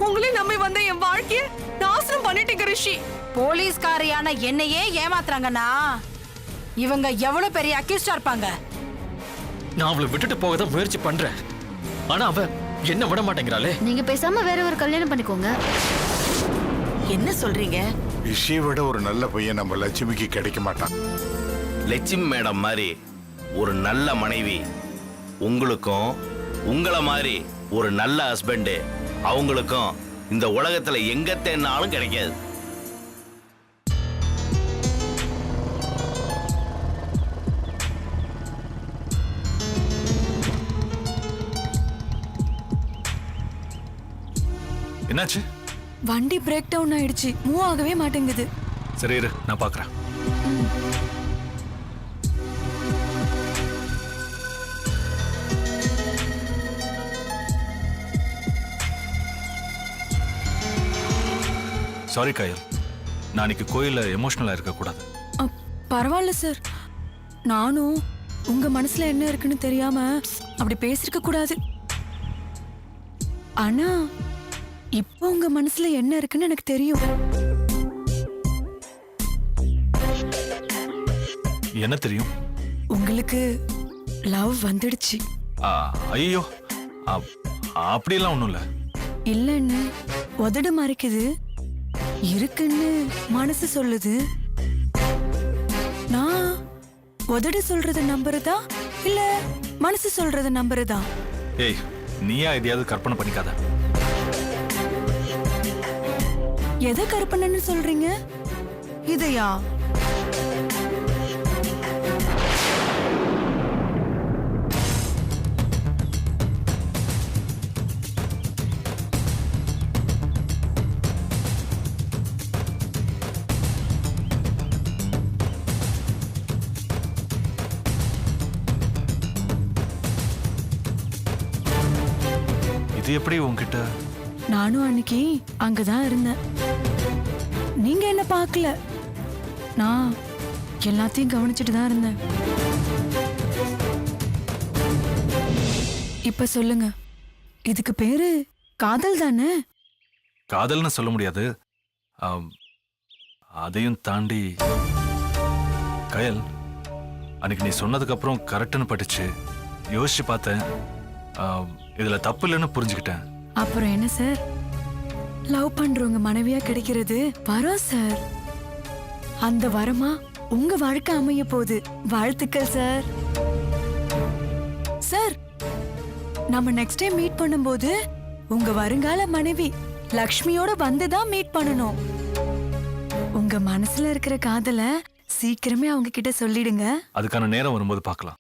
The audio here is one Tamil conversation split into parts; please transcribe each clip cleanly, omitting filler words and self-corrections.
உங்களே நம்பி வந்த என் வாழ்க்கைய நாசனம் பண்ணிட்டீங்க ரிஷி. போலீஸ்காரியான என்னையே ஏமாத்துறாங்கன்னா இவங்க எவ்வளவு பெரிய அக்யூஸ்டா இருப்பாங்க. நான் அவளை விட்டுட்டு போக தான் முயற்சி பண்றேன். ஆனா அவ என்ன விட மாட்டேங்கிறாளே. நீங்க பேசாம வேற ஒரு கல்யாணம் பண்ணிக்கோங்க. என்ன சொல்றீங்க? ரிஷியை விட ஒரு நல்ல பையன் நம்ம லட்சுமிக்கு கிடைக்க மாட்டான். லட்சுமி மேடம் மாதிரி ஒரு நல்ல மனைவி உங்களுக்கும், உங்களை மாதிரி ஒரு நல்ல ஹஸ்பண்ட் அவங்களுக்கும் இந்த உலகத்துல எங்க தேடினாலும் கிடைக்காது. என்னாச்சு? வண்டி பிரேக் டவுன் ஆயிடுச்சு, மூவ் ஆகவே மாட்டேங்குது. சரி இரு, நான் பாக்குறேன். சாரி கயல், நான் இன்னைக்கு கோயில்ல எமோஷனலா இருக்க கூடாது. பரவாயில்ல சார், நானும் உங்க மனசுல என்ன இருக்குன்னு தெரியாம அப்படி பேசிருக்க கூடாது. ஆனா இப்போ உங்க மனசுல என்ன இருக்குன்னு எனக்கு தெரியும். என்ன தெரியும்? உங்களுக்கு லவ் வந்துடுச்சு. ஐயோ, அப்படியெல்லாம் ஒண்ணும் இல்ல. இல்லன்னு உதடு மறைக்குது, இருக்குன்னு மனசு சொல்லுது. நான் உதடு சொல்றத நம்புறதா இல்ல மனசு சொல்றத நம்புறதா? ஏய், நீயா எதையாவது கற்பனை பண்ணிக்காத. எதை கற்பனைன்னு சொல்றீங்க? இதையா? இது எப்படி உன்கிட்ட? நானும் அன்னைக்கு அங்கதான் இருந்தேன். நீங்க என்ன பார்க்கல, நான் எல்லாத்தையும் கவனிச்சுட்டு தான் இருந்தேன். இப்ப சொல்லுங்க, இதுக்கு பேரு காதல் தானே? காதல்னு சொல்ல முடியாது. அதையும் தாண்டி கயல், அன்னைக்கு நீ சொன்னதுக்கு அப்புறம் கரெக்ட்னு பட்டுச்சு. யோசிச்சு பார்த்தேன், இதுல தப்பு இல்லைன்னு புரிஞ்சுக்கிட்டேன். அப்புறம் என்ன சார், லவ் பண்றவங்க மனைவியா கிடைக்கிறது வரம் சார். அந்த வரமா உங்க வாழ்க்கை அமைய போகுது. வாழ்த்துக்கள் சார். சார், நம்ம நெக்ஸ்ட் டைம் மீட் பண்ணும்போது உங்க வருங்கால மனைவி லக்ஷ்மியோட வந்துதான் மீட் பண்ணணும். உங்க மனசுல இருக்கிற காதல சீக்கிரமே அவங்க கிட்ட சொல்லிடுங்க. அதுக்கான நேரம் வரும்போது பார்க்கலாம்.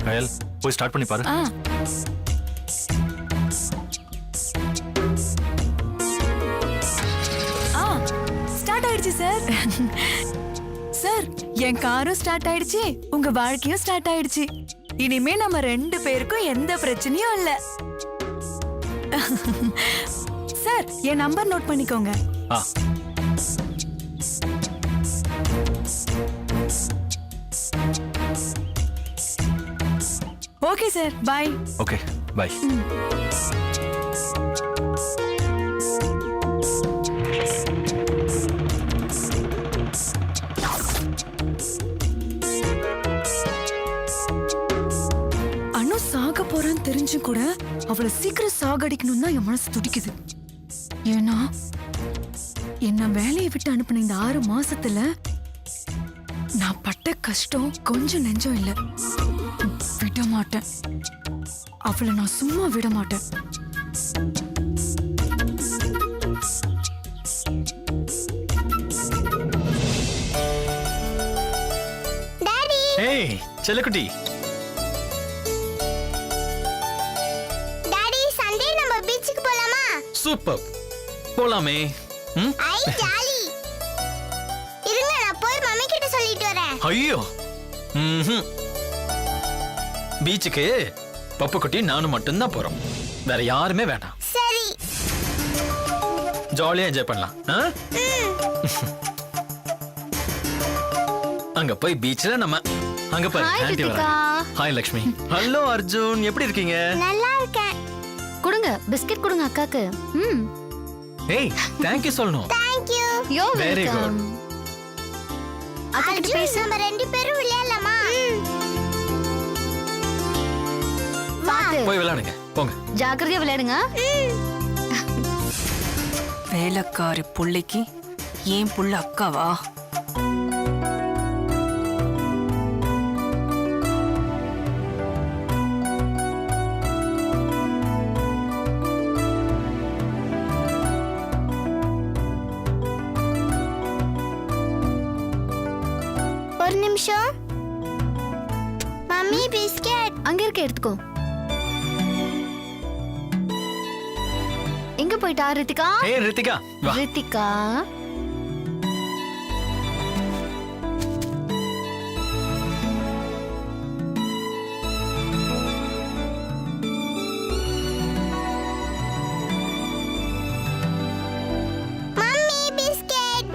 கயல், போய் ஸ்டார்ட் பண்ணி பாரு. ஸ்டார்ட் ஆயிடுச்சு சார். சார், என் காரும் ஸ்டார்ட் ஆயிடுச்சு, உங்க வாழ்க்கையும் ஸ்டார்ட் ஆயிடுச்சு. இனிமே நம்ம ரெண்டு பேருக்கும் எந்த பிரச்சனையும் இல்ல. சார், என் நம்பர் நோட் பண்ணிக்கோங்க. ஓகே சார், பாய். ஓகே, பாய். அனு சாக போறான்னு தெரிஞ்சு கூட அவளை சீக்கிரம் சாகடிக்கணும் தான் என் மனசு துடிக்குது. ஏன்னா என்ன வேலையை விட்டு அனுப்பின இந்த 6 மாசத்துல நான் பட்ட கஷ்டம் கொஞ்சம் நெஞ்சம் இல்ல. விட மாட்டேன், அவளை நான் சும்மா விட மாட்டேன். ஏய் செல்லக்குட்டி, டாடி, சண்டே நம்ம சூப்பர். போலாமே. ம்? ஐ ஜாலி. இருங்க நான் போய் மம்மி கிட்ட சொல்லிட்டு வரேன். ஐயோ. ம்ஹும். பீச்சுக்கு பப்பு குட்டி நானும் மட்டும்தான் போறோம். வேற யாருமே வேண்டாம். சரி. ஜாலியா என்ஜாய் பண்ணலாம். ஆ? அங்க போய் பீச்ல நம்ம அங்க பாரு Hi, ஆன்ட்டி ரித்திகா. வராங்க. ஹாய் லக்ஷ்மி. ஹலோ அர்ஜுன், எப்படி இருக்கீங்க? நல்லா இருக்கேன். கொடுங்க பிஸ்கட் கொடுங்க அக்காக்கு. ம். ஏய், thank you சொல்லணும். Thank you. யோ Very வெல்கம். அக்கா கிட்ட பேச. நம்ம ரெண்டு பேரும் விளையாடலாமா? பாத்து போய் விளையாடுங்க. போங்க. ஜாக்கிரதையா விளையாடுங்க. வேலைக்காரி புள்ளைக்கு ஏன் புள்ள அக்காவா? ஒரு நிமிஷம். Mummy biscuit. அங்க இருக்க எடுத்துக்கோ. எங்க போயிட்டா ரித்திகா? ஏய் ரித்திகா, வா. Rithika mummy biscuit.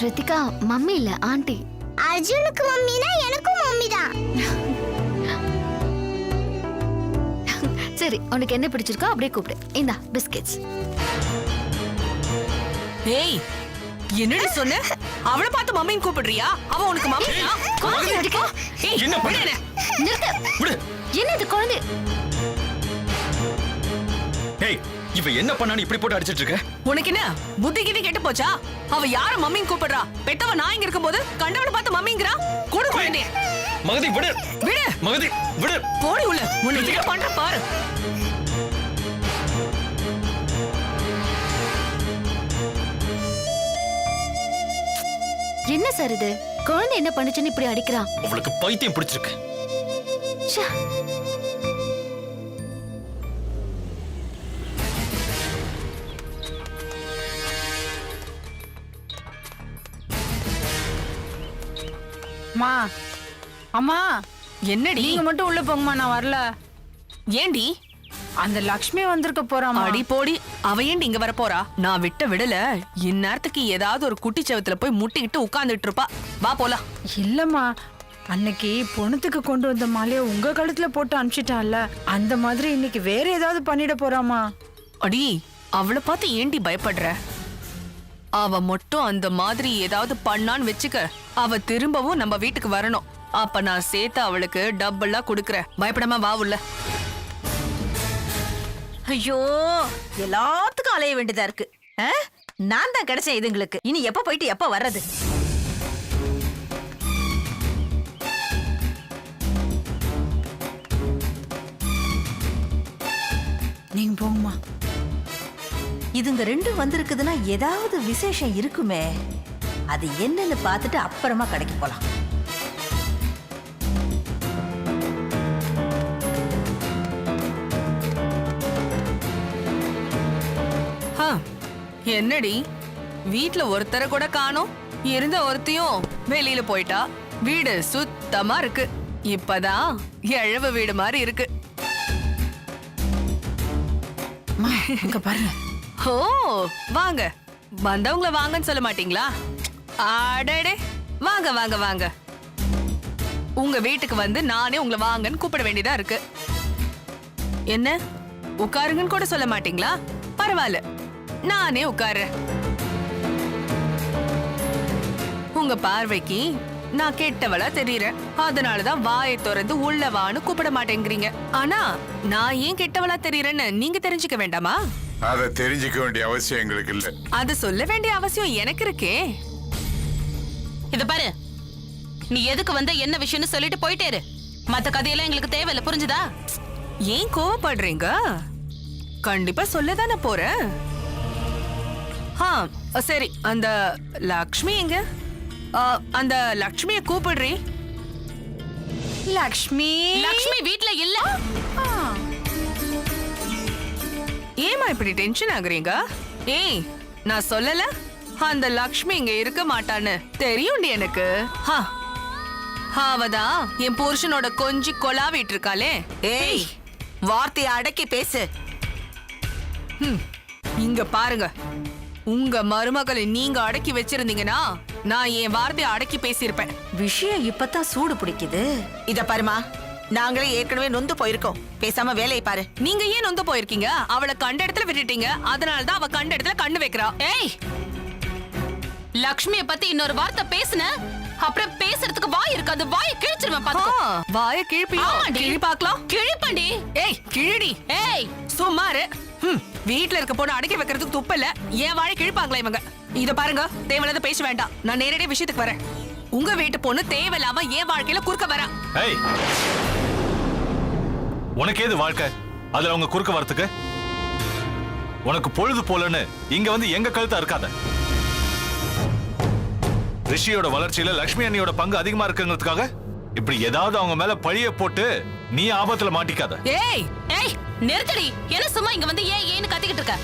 Rithika mummy இல்ல ஆண்டி. அர்ஜுனுக்கு மம்மினா எனக்கும் மம்மி தான். சரி உனக்கு என்ன பிடிச்சிருக்கோ அப்படியே கூப்பிடு. இந்தா பிஸ்கெட்ஸ். ஏய், என்னடி சொன்ன? அவளை பார்த்து மம்மின்னு கூப்பிடுறியா? அவ உனக்கு மம்மியா? ரித்திகா ஏய், என்ன பண்ண? நிறுத்து. விடு. என்ன இது குழந்தை? ஏய், இவ என்ன பண்ணான்னு இப்படி போட்டு அடிச்சிட்டு இருக்க? உனக்கு என்ன புத்தி கிதி கெட்டு போச்சா? அவ யார மம்மின்னு கூப்பிடுறா? பெத்தவ நான் இங்க இருக்கும்போது கண்டவளை பார்த்து மம்மிங்கறா? கூட குழந்தைய மகதி விடு. விடு. மகதி விடு. போடி உள்ள. உன்னை என்ன பண்ற பாரு. என்ன சார் இது? குழந்தை என்ன பண்ணுச்சுன்னு இப்படி அடிக்கிறா? அவளுக்கு பைத்தியம் பிடிச்சிருக்கு. ச்சே. அம்மா, அம்மா, என்னடி? நீங்க மட்டும் உள்ள போங்கம்மா, நான் வரல. ஏண்டி? அந்த லக்ஷ்மி வந்திருக்க போறாமா? அடி போடி, அவ ஏண்டி இங்க வர போறா? நான் விட்ட விடல. இந்நேரத்துக்கு ஏதாவது ஒரு குட்டி செவத்துல போய் முட்டிக்கிட்டு உட்கார்ந்துட்டு இருப்பா. வா போலாம். இல்லம்மா, அன்னைக்கு பொண்ணுத்துக்கு கொண்டு வந்த மாலையை உங்க கழுத்துல போட்டு அனுப்பிச்சிட்டான்ல, அந்த மாதிரி இன்னைக்கு வேற ஏதாவது பண்ணிட போறாமா? அடி, அவளை பார்த்து ஏண்டி பயப்படுற? அவ மட்டும் அந்த மாதிரி ஏதாவது பண்ணான்னு வெச்சுக்க, அவ திரும்பவும் நம்ம வீட்டுக்கு வரணும். அப்ப நான் சேர்த்து அவளுக்கு டபுளா குடுக்கறேன். பயப்படாம வா உள்ள. ஐயோ, எல்லாத்துக்கும் அலைய வேண்டியதா இருக்கு. நான் தான் கிடைச்சேன் இதுங்களுக்கு. இனி எப்ப போயிட்டு எப்ப வர்றது? நீங்க போங்கம்மா. இதுங்க ரெண்டும் வந்திருக்குதுன்னா ஏதாவது விசேஷம் இருக்குமே. அது என்னன்னு பார்த்துட்டு அப்புறமா கடைக்கு போலாம். என்னடி, வீட்ல ஒருத்தரை கூட காணோம். இருந்த ஒருத்தையும் வெளியில போயிட்டா. வீடு சுத்தமா இருக்கு. இப்பதான் எழவு வீடு மாதிரி இருக்கு. இங்க பாருங்க. ஓ, வாங்க. வந்தவங்கள வாங்கன்னு சொல்ல மாட்டீங்களா? அடடே, வாங்க வாங்க வாங்க. உங்க வீட்டுக்கு வந்து நானே உங்களை வாங்கன்னு கூப்பிட வேண்டியதா இருக்கு. என்ன, உட்காருங்கன்னு கூட சொல்ல மாட்டீங்களா? பரவாயில்ல, நானே உட்கார்றேன். உங்க பார்வைக்கு நான் கெட்டவளா தெரியறேன். அதனாலதான் வாயை திறந்து உள்ள வான்னு கூப்பிட மாட்டேங்கிறீங்க. ஆனா நான் ஏன் கெட்டவளா தெரியறேன்னு நீங்க தெரிஞ்சுக்க வேண்டாமா? அதை தெரிஞ்சுக்க வேண்டிய அவசியம் எங்களுக்கு இல்ல. அத சொல்ல வேண்டிய அவசியம் எனக்கு இருக்கே. இத பாரு, நீ எதுக்கு வந்த என்ன விஷயம்னு சொல்லிட்டு போயிட்டே இரு. மத்த கதையெல்லாம் எங்களுக்கு தேவையில்ல, புரிஞ்சுதா? ஏன் கோவப்படுறீங்க? கண்டிப்பா சொல்லதானே போறேன். சரி, அந்த லக்ஷ்மி எங்க? அந்த லக்ஷ்மிய கூப்பிடுறீ. லக்ஷ்மி லக்ஷ்மி வீட்ல இல்ல. ஏமா இப்படி டென்ஷன் ஆகுறீங்க? ஏய், நான் சொல்லல அந்த லக்ஷ்மி இங்க இருக்க மாட்டான்னு தெரியும்டி எனக்கு. அவதான் என் புருஷனோட கொஞ்சி கொலாவிட்டு இருக்காளே. ஏய், வார்த்தையை அடக்கி பேசு. இங்க பாருங்க, உங்க மருமகளை நீங்க அடக்கி வச்சிருந்தீங்கன்னா நான் என் வார்த்தையை அடக்கி பேசியிருப்பேன். விஷயம் இப்பதான் சூடு பிடிக்குது. இத பாருமா, நாங்களே ஏற்கனவே நொந்து போயிருக்கோம். பேசாம வேலையை பாரு. நீங்க ஏன் நொந்து போயிருக்கீங்க? அவளை கண்ட இடத்துல விட்டுட்டீங்க, அதனாலதான் அவ கண்ட இடத்துல கண்ணு வைக்கிறா. ஏய், லக்ஷ்மிய பத்தி இன்னொரு வார்த்தை பேசுன அப்புறம் பேசுறதுக்கு வாய் இருக்கு, அந்த வாயை கிழிச்சிருவேன் பாத்துக்கோ. வாய கிழிப்பியா? கிழி பாக்கலாம். கிழிப்பண்டி. ஏய், கிழிடி. ஏய், சும்மாரு. வீட்ல இருக்க பொண்ணு அடக்கி வைக்கிறதுக்கு துப்பு இல்ல, ஏன் வாழை கிழிப்பாங்களா இவங்க? இத பாருங்க, தேவையில்லாத பேச வேண்டாம். நான் நேரடியா விஷயத்துக்கு வரேன். உங்க வீட்டு பொண்ணு தேவையில்லாம ஏன் வாழ்க்கையில குறுக்க வரா? ஏய், உனக்கு ஏது வாழ்க்கை? அதுல அவங்க குறுக்க வரத்துக்கு? உனக்கு பொழுது போலன்னு இங்க வந்து எங்க கழுத்தா இருக்காத. ரிஷியோட வளர்ச்சியில லக்ஷ்மி அண்ணியோட பங்கு அதிகமா இருக்குங்கிறதுக்காக இப்படி ஏதாவது அவங்க மேல பழிய போட்டு நீ ஆபத்துல மாட்டிக்காத. ஏய் ஏய், நிறுத்தடி. என்ன சும்மா இங்க வந்து ஏன் ஏன்னு கத்திக்கிட்டு இருக்க?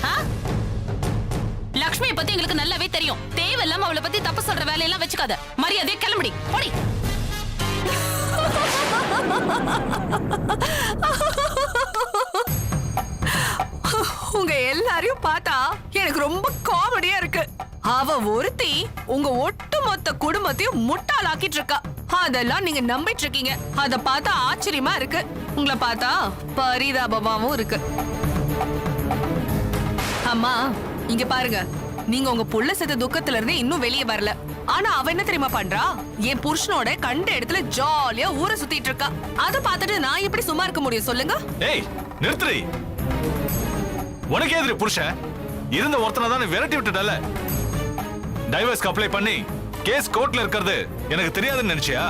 லக்ஷ்மியை பத்தி எங்களுக்கு நல்லாவே தெரியும். தேவையில்லாம அவளை பத்தி தப்பு சொல்ற வேலையெல்லாம் வச்சுக்காத. மரியாதையா கிளம்படி, போடி. உங்க எல்லாரையும் பார்த்தா எனக்கு ரொம்ப காமெடியா இருக்கு. அவ ஒருத்தி உங்க ஒட்டுமொத்த குடும்பத்தையும் முட்டாளாக்கிட்டு இருக்கா. அதெல்லாம் நீங்க நம்பிட்டு இருக்கீங்க. அத பார்த்தா ஆச்சரியமா இருக்கு, உங்களை பார்த்தா பரிதாபமாவும் இருக்கு. அம்மா, இங்க பாருங்க, நீங்க உங்க புள்ள செத்த துக்கத்துல இருந்து இன்னும் வெளியே வரல. ஆனா அவ என்ன தெரியுமா பண்றா? என் புருஷனோட கண்ட இடத்துல ஜாலியா ஊரை சுத்திட்டு இருக்கா. அத பார்த்துட்டு நான் எப்படி சும்மா இருக்க முடியும் சொல்லுங்க? ஏய், நிறுத்துறி. உனக்கு எதிரி புருஷன் இருந்த ஒருத்தனை தானே விரட்டி விட்டுட்டல. டைவர்ஸ்க்கு அப்ளை பண்ணி கேஸ் கோர்ட்ல இருக்கிறது எனக்கு தெரியாதுன்னு நினைச்சியா?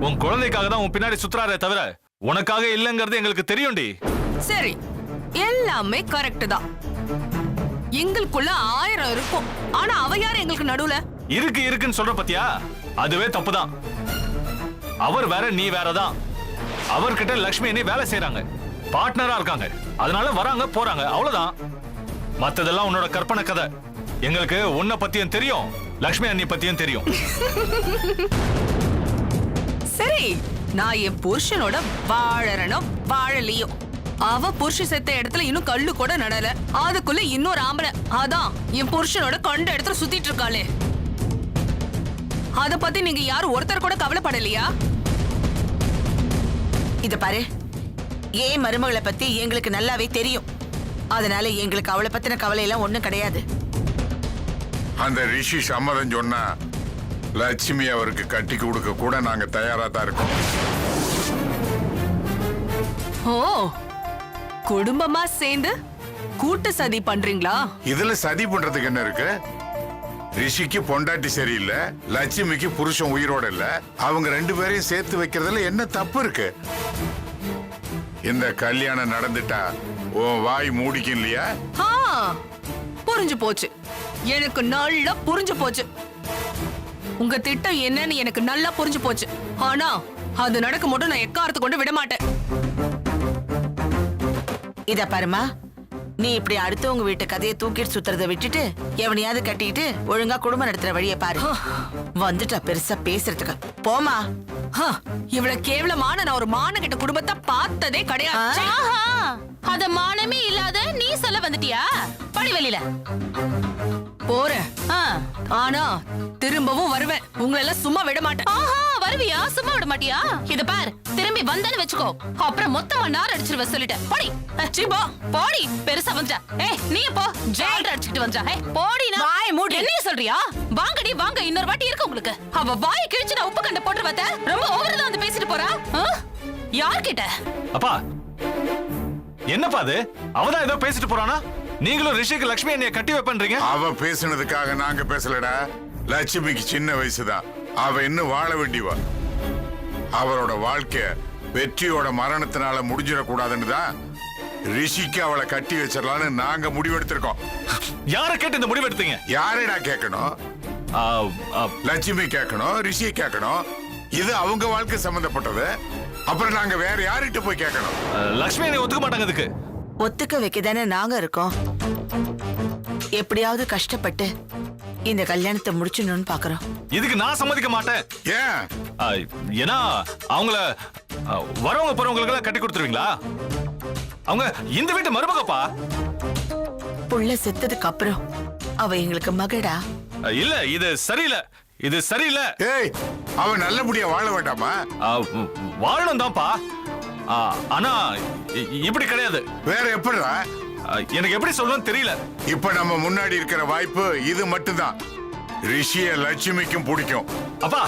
உன் குழந்தைக்காக தான் உன் பின்னாடி சுத்துறாரே தவிர உனக்காக இல்லங்கிறது எங்களுக்கு தெரியும்டி. சரி, எல்லாமே கரெக்ட் தான். எங்களுக்குள்ள 1000 இருக்கும். ஆனா அவ யாரு எங்களுக்கு நடுவுல? இருக்குன்னு சொல்ற பத்தியா? அதுவே தப்புதான். அவர் வேற, நீ வேறதான். அவர்கிட்ட லக்ஷ்மி அண்ணி வேலை செய்யறாங்க, பார்ட்னரா இருக்காங்க. அதனால வராங்க போறாங்க, அவ்வளவுதான். மத்ததெல்லாம் உன்னோட கற்பனை கதை. எங்களுக்கு உன்னை பத்தியும் தெரியும், லக்ஷ்மி அண்ணி பத்தியும் தெரியும். சரி, நான் என் புருஷனோட வாழறனோ வாழலையோ, அவ புருஷ செத்த இடத்துல இன்னும் கல்லு கூட நடல. அதுக்குள்ள இன்னொரு ஆம்பளை அதான் என் புருஷனோட கண்ட இடத்துல சுத்திட்டு இருக்காளே. அத பத்தி நீங்க யாரும் ஒருத்தர் கூட கவலைப்படலையா? இத பாரு, ஏன் மருமகளை பத்தி எங்களுக்கு நல்லாவே தெரியும். அதனால எங்களுக்கு அவளை பத்தின கவலை எல்லாம் ஒண்ணும் கிடையாது. அந்த ரிஷி சம்மதம் சொன்னா லட்சுமி அவருக்கு கட்டி கொடுக்க கூட நாங்க தயாரா தான் இருக்கோம். ஓ, குடும்பமா சேர்ந்து கூட்டு சதி பண்றீங்களா? இதுல சதி பண்றதுக்கு என்ன இருக்கு? ரிஷிக்கு பொண்டாட்டி சரியில்லை, லட்சுமிக்கு புருஷன் உயிரோட இல்ல. அவங்க 2 பேரையும் சேர்த்து வைக்கிறதுல என்ன தப்பு இருக்கு? இந்த கல்யாணம் நடந்துட்டா உன் வாய் மூடிக்கும் இல்லையா? புரிஞ்சு போச்சு, எனக்கு நல்லா புரிஞ்சு போச்சு. உங்க திட்டம் என்னன்னு எனக்கு நல்லா புரிஞ்சு போச்சு. ஆனா அது நடக்கும் மட்டும் நான் எக்காரத்து கொண்டு விட மாட்டேன். இத பாருமா, நீ இப்படி அடுத்தவங்க வீட்டு கதையை தூக்கிட்டு சுத்துறதை விட்டுட்டு எவனையாவது கட்டிட்டு ஒழுங்கா குடும்பம் நடத்துற வழியை பாரு. வந்துட்டா பெருசா பேசுறதுக்கு. போமா. இவ்வளவு கேவலமான நான் ஒரு மானகெட்ட குடும்பத்தை பார்த்ததே கிடையாது. அத மானமே இல்லாத நீ சொல்ல வந்துட்டியா? படி வெளியில. போறேன், ஆனா திரும்பவும் வருவேன். உங்களை எல்லாம் சும்மா விட மாட்டேன். வருவியா? சும்மா விட மாட்டியா? இத பாரு, திரும்பி வந்தன்னு வெச்சுக்கோ, அப்புறம் மொத்தமா நார் அடிச்சிருவ சொல்லிட்டேன். போடி. சிபா, போடி. பெருசா வந்துட்டா. ஏய், நீ போ. ஜால்ரா அடிச்சிட்டு வந்துட்டா. ஏய், போடி. நான் வாய் மூடி. என்ன சொல்றியா? வாங்கடி வாங்க, இன்னொரு வாட்டி இருக்கு உங்களுக்கு. அவ வாய் கிழிச்சு நான் உப்பு கண்ட போட்டு வந்த. ரொம்ப ஓவரா தான் வந்து பேசிட்டு போறா. யார் கிட்ட? அப்பா, என்னப்பா அது? அவதான் ஏதோ பேசிட்டு போறானா? நீங்களும் ரிஷிக்கு லக்ஷ்மி அண்ணியை கட்டி வைப்பீங்க. அவ பேசுனதுக்காக நாங்க பேசலடா. லட்சுமிக்கு சின்ன வயசுதான், அவ இன்னும் வாழ வேண்டியவா. அவரோட வாழ்க்கை வெற்றியோட மரணத்தினால முடிஞ்சிடக்கூடாதுன்னு தான் ரிஷிக்கு அவளை கட்டி வச்சிடலான்னு நாங்க முடிவெடுத்திருக்கோம். யார கேட்டு இந்த முடிவெடுத்தீங்க? யாரடா கேட்கணும்? லட்சுமி கேட்கணும், ரிஷி கேட்கணும். இது அவங்க வாழ்க்கை சம்பந்தப்பட்டது. அப்புறம் நாங்க வேற யார்கிட்ட போய் கேட்கணும்? லக்ஷ்மி அண்ணி ஒத்துக்க மாட்டாங்க இதுக்கு. ஒத்துக்க வைக்கதானே நாங்க இருக்கோம். எப்படியாவது கஷ்டப்பட்டு இந்த கல்யாணத்தை முடிச்சணும்னு பாக்குறோம். இதுக்கு நான் சம்மதிக்க மாட்டேன். ஏன்? ஏன்னா அவங்கள வரவங்க போறவங்களுக்கு எல்லாம் கட்டி கொடுத்துருவீங்களா? அவங்க இந்த வீட்டு மருமகப்பா. புள்ள செத்ததுக்கு அப்புறம் அவ எங்களுக்கு மகடா. இல்ல இது சரியில்லை, இது சரியில்லை. ஏய், அவன் நல்லபடியா வாழ வேண்டாமா? வாழணும் தான்ப்பா. ஆனா இப்படி கிடையாது. வேற எப்படிடா? எனக்கு எப்படி சொல்லணும்னு தெரியல. இப்ப நம்ம முன்னாடி இருக்கிற வாய்ப்பு இது மட்டும்தான். ரிஷிய லட்சுமிக்கும் பிடிக்கும். அப்பா,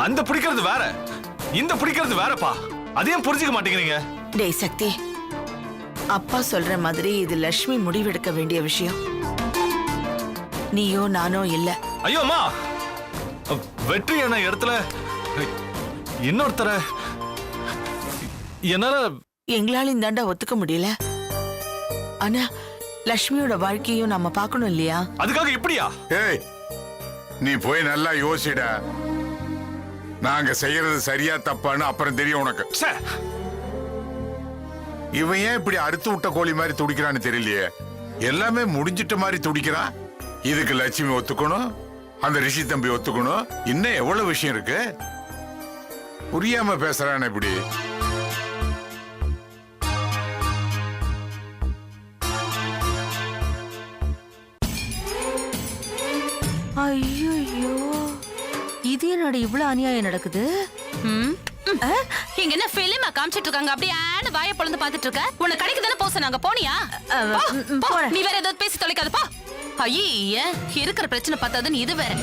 அந்த பிடிக்கிறது வேற, இந்த பிடிக்கிறது வேறப்பா. அதையும் புரிஞ்சுக்க மாட்டேங்கிறீங்க. டேய் சக்தி, அப்பா சொல்ற மாதிரி இது லட்சுமி முடிவெடுக்க வேண்டிய விஷயம். நீயோ நானோ இல்ல. ஐயோ அம்மா, வெற்றி என்ன இடத்துல இன்னொருத்தர என்னால எங்களால இந்த ஒத்துக்க முடியல. ஆனா லட்சுமியோட வாழ்க்கையும் நம்ம பார்க்கணும் இல்லையா? அதுக்காக இப்படியா? ஏய், நீ போய் நல்லா யோசிடா. நாங்க செய்யறது சரியா தப்பான்னு அப்புறம் தெரியும் உனக்கு. இவன் ஏன் இப்படி அறுத்து விட்ட கோழி மாதிரி துடிக்கிறான்னு தெரியலையே. எல்லாமே முடிஞ்சிட்ட மாதிரி துடிக்கிறான். இதுக்கு லட்சுமி ஒத்துக்கணும், அந்த ரிஷி தம்பி ஒத்துக்கணும். இன்னும் எவ்வளவு விஷயம் இருக்கு. புரியாம பேசுறான் இப்படி. ஐயோ, இது என்னோட இவ்வளவு அநியாயம் நடக்குது. இங்க என்ன பிலிமா காமிச்சிட்டு இருக்காங்க? அப்படியே ஆன வாயை பொளந்து பாத்துட்டு இருக்க. உன்னை கடைக்கு தானே போச நாங்க போனியா? நீ வேற ஏதாவது பேசி தொலைக்காதப்பா. ஐயே, இருக்கிற பிரச்சனை பார்த்தாதுன்னு இது வேற.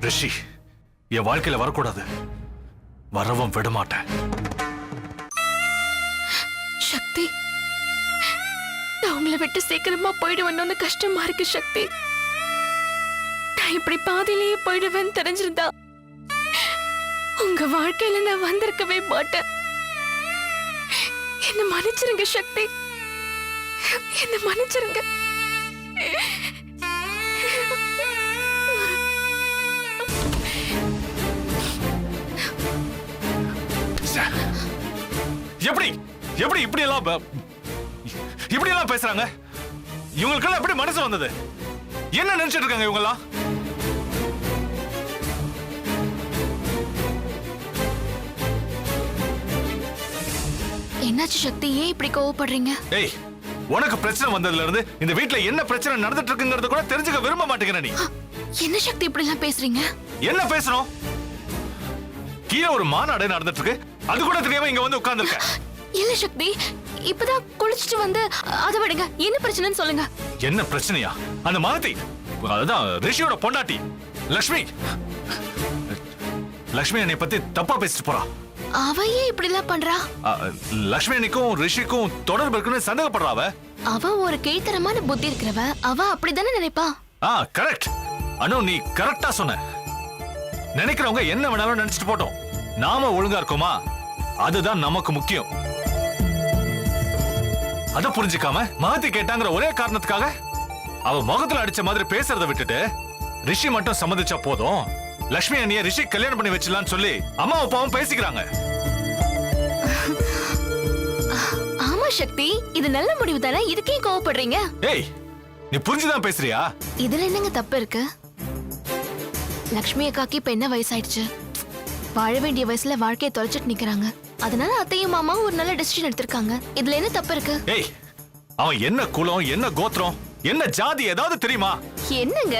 ரிஷி என் வாழ்க்கையில வரக்கூடாது, வரவும் விட மாட்டேன். சக்தி, நான் உங்களை விட்டு சீக்கிரமா போயிடுவேன்னு கஷ்டமா இருக்கு சக்தி. நான் இப்படி பாதியிலேயே போயிடுவேன்னு தெரிஞ்சிருந்தா உங்க வாழ்க்கையில நான் வந்திருக்கவே மாட்டேன். என்ன மன்னிச்சிருங்க சக்தி, என்ன மன்னிச்சிருங்க. எப்படி எப்படி இப்படி எல்லாம் பேசுறாங்க? இவங்களுக்கெல்லாம் எப்படி மனசு வந்தது? என்ன நினைச்சிட்டு இருக்காங்க இவங்கெல்லாம்? என்னாச்சு சக்தி, ஏன் இப்படி கோவப்படுறீங்க? ஏய், உனக்கு பிரச்சனை வந்ததுல இருந்து இந்த வீட்ல என்ன பிரச்சனை நடந்துட்டு இருக்குங்கிறது கூட தெரிஞ்சுக்க விரும்ப மாட்டேங்கிற நீ. என்ன சக்தி இப்படி எல்லாம் பேசுறீங்க? என்ன பேசணும்? கீழே ஒரு மாநாடு நடந்துட்டு இருக்கு, அது கூட தெரியாம இங்க வந்து உட்கார்ந்துருக்க. இல்ல சக்தி, இப்பதான் குளிச்சிட்டு வந்து அதை விடுங்க. என்ன பிரச்சனைன்னு சொல்லுங்க. என்ன பிரச்சனையா? அந்த மாலதி, அதுதான் ரிஷியோட பொண்டாட்டி லக்ஷ்மி. லக்ஷ்மி என்னை பத்தி தப்பா பேசிட்டு போறா. அவ ஏன் இப்படி எல்லாம் பண்றா? லக்ஷ்மி அன்னைக்கும் ரிஷிக்கும் தொடர்பு இருக்குன்னு சந்தேகப்படுறாவ. அவ ஒரு கீழ்த்தரமான புத்தி இருக்கிறவ, அவ அப்படிதானே நினைப்பா. கரெக்ட் அனு, நீ கரெக்டா சொன்ன. நினைக்கிறவங்க என்ன வேணாலும் நினைச்சிட்டு போட்டோம், நாம ஒழுங்கா இருக்கோமா அதுதான் நமக்கு முக்கியம். அத புரிஞ்சுக்காம மகத்தி கேட்டாங்கிற ஒரே காரணத்துக்காக அவ முகத்துல அடிச்ச மாதிரி பேசுறத விட்டுட்டு ரிஷி மட்டும் சம்மதிச்சா போதும், லட்சுமி அண்ணிய ரிஷி கல்யாணம் பண்ணி வச்சிடலாம்னு சொல்லி அம்மா அப்பாவும் பேசிக்கிறாங்க. ஆமா சக்தி, இது நல்ல முடிவு தானே, இதுக்கே கோவப்படுறீங்க? ஏய், நீ புரிஞ்சுதான் பேசுறியா? இதுல என்னங்க தப்பு இருக்கு? லக்ஷ்மி அக்காக்கு இப்ப என்ன வயசாயிடுச்சு? வாழ வேண்டிய வயசுல வாழ்க்கையை தொலைச்சிட்டு நிக்கிறாங்க. அதனால அத்தையும் மாமாவும் ஒரு நல்ல டெசிஷன் எடுத்திருக்காங்க. இதுல என்ன தப்பு இருக்கு? ஏய், அவன் என்ன குலம், என்ன கோத்திரம், என்ன ஜாதி ஏதாவது தெரியுமா? என்னங்க,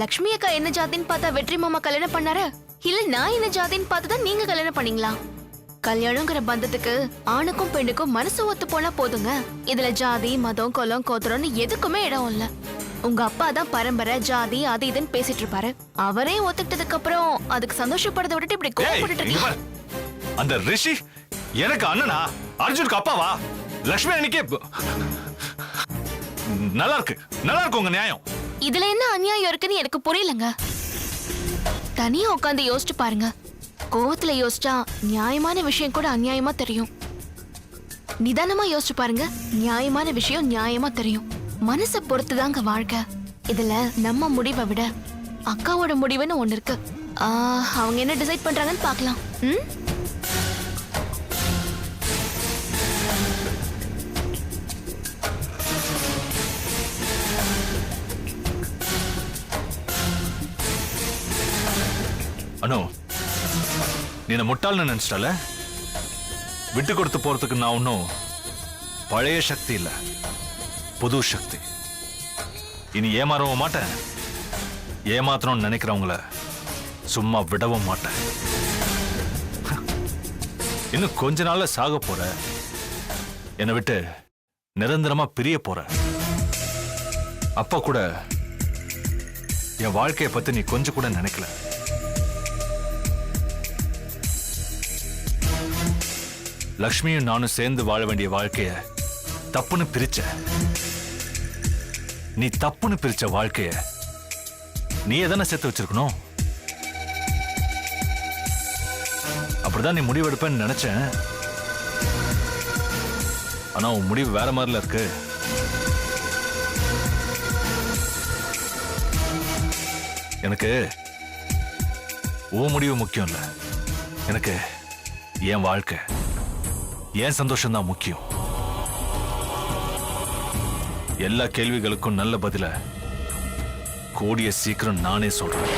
லக்ஷ்மி அக்கா என்ன ஜாதின்னு பார்த்தா வெற்றி மாமா கல்யாணம் பண்ணாரு, இல்ல நான் என்ன ஜாதின்னு பார்த்துதான் நீங்க கல்யாணம் பண்ணீங்களா? கல்யாணங்கிற பந்தத்துக்கு ஆணுக்கும் பெண்ணுக்கும் மனசு ஒத்து போனா போதுங்க. இதுல ஜாதி மதம் குலம் கோத்திரம்னு எதுக்குமே இடம் இல்ல. உங்க அப்பா தான் பரம்பரை ஜாதி அது இதுன்னு பேசிட்டு இருப்பாரு. அவரே ஒத்துக்கிட்டதுக்கு அப்புறம் அதுக்கு சந்தோஷப்படுறத விட்டுட்டு இப்படி கோவப்பட்டு இருக்கீங்க. அந்த ரிஷி எனக்கு அண்ணனா, அர்ஜுனுக்கு அப்பாவா? லட்சுமி அன்னைக்கே நல்லா இருக்கு, நல்லா இருக்கு உங்க நியாயம். இதுல என்ன அநியாயம் இருக்குன்னு எனக்கு புரியலங்க. தனியா உட்காந்து யோசிச்சு பாருங்க. கோவத்துல யோசிச்சா நியாயமான விஷயம் கூட அநியாயமா தெரியும். நிதானமா யோசிச்சு பாருங்க, நியாயமான விஷயம் நியாயமா தெரியும். மனசை பொறுத்துதாங்க வாழ்க்கை. இதுல நம்ம முடிவை விட அக்காவோட முடிவுன்னு ஒண்ணு இருக்கு. அவங்க என்ன டிசைட் பண்றாங்கன்னு பார்க்கலாம். ம்? அனு, நீ என்ன முட்டாள்னு நினைச்சிட்டால? விட்டு கொடுத்து போறதுக்கு நான் ஒன்னும் பழைய சக்தி இல்ல, புது சக்தி. இனி ஏமாறவும் மாட்டேன், ஏமாத்தணும்னு நினைக்கிறவங்கள சும்மா விடவும் மாட்டேன். இன்னும் கொஞ்ச நாள்ல சாக போற, என்னை விட்டு நிரந்தரமா பிரிய போற. அப்ப கூட என் வாழ்க்கையை பத்தி நீ கொஞ்சம் கூட நினைக்கல. லக்ஷ்மியும் நானும் சேர்ந்து வாழ வேண்டிய வாழ்க்கைய தப்புன்னு பிரிச்ச. நீ தப்புன்னு பிரிச்ச வாழ்க்கைய நீ எதனா சேர்த்து வச்சிருக்கணும். அப்படிதான் நீ முடிவெடுப்பேன்னு நினைச்சேன். ஆனா உன் முடிவு வேற மாதிரில இருக்கு. எனக்கு உன் முடிவு முக்கியம் இல்ல, எனக்கு என் வாழ்க்கை, என் சந்தோஷம் தான் முக்கியம். எல்லா கேள்விகளுக்கும் நல்ல பதில கூடிய சீக்கிரம் நானே சொல்றேன்.